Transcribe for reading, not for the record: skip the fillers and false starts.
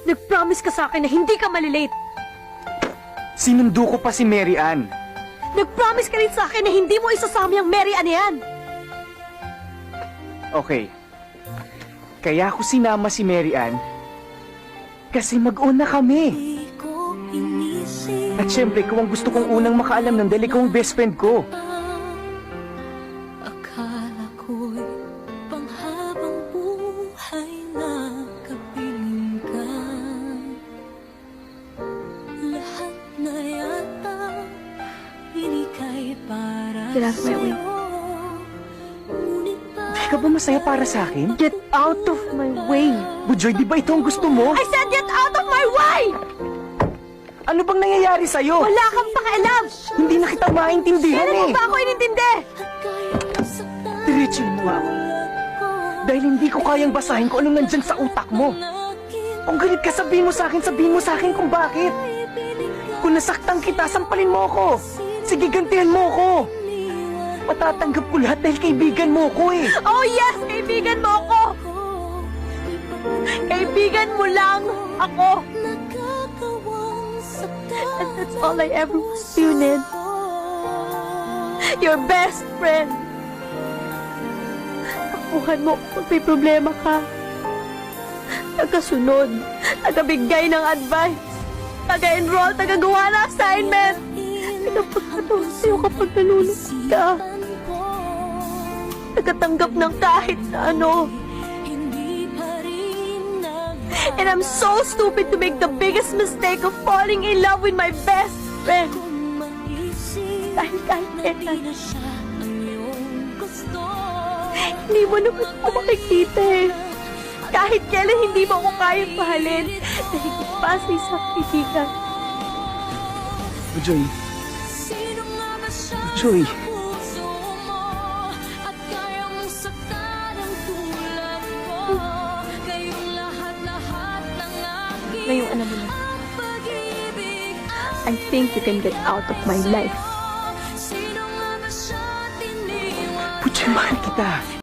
Nag-promise ka sa akin na hindi ka malilate. Sinundo ko pa si Mary Ann. Nag-promise ka rin sa akin na hindi mo isasama yung Mary Ann yan. Okay. Kaya ako sinama si Mary Ann kasi mag-una kami. At syempre, ikaw ang gusto kong unang makaalam ng dahil ikaw ang best friend ko. Akala ko'y panghabang buhay na kapiling ka. Lahat na yata inikay para Get out of my way. Di ka ba masaya para sa akin? Get out of my way. Bujoy, di ba ito ang gusto mo? I said get out of my way! Ano bang nangyayari sa'yo? Wala kang pakialam! Hindi na kita maintindihan Kailan mo eh. ba ako inintindi? Diretso mo ako. Dahil hindi ko kayang basahin kung anong nandyan sa utak mo. Kung galit ka, sabihin mo sa akin kung bakit. Kung nasaktan kita, sampalin mo ako. Sige, gantihan mo ako. Matatanggap ko lahat dahil kaibigan mo ko eh. Oh yes, kaibigan mo ako! Kaibigan mo lang ako! And that's all I ever was to you, Ned. Your best friend. Akuhan mo kung may problema ka. Nagkasunod, nagabigay ng advice, taga-enroll, taga-gawa ng assignment. Pinapagkataon sa'yo kapag nalulungkot ka. Nagkatanggap ng kahit na ano. And I'm so stupid to make the biggest mistake of falling in love with my best friend. Dahil kahit kailan, hindi mo naman ako makikita eh. Kahit kailan hindi mo ako kayang mahalin dahil pa sa isang kaibigan. Bujoy. Bujoy. Ngayong alam mo na, I think you can get out of my life. Bujoy, mahal kita.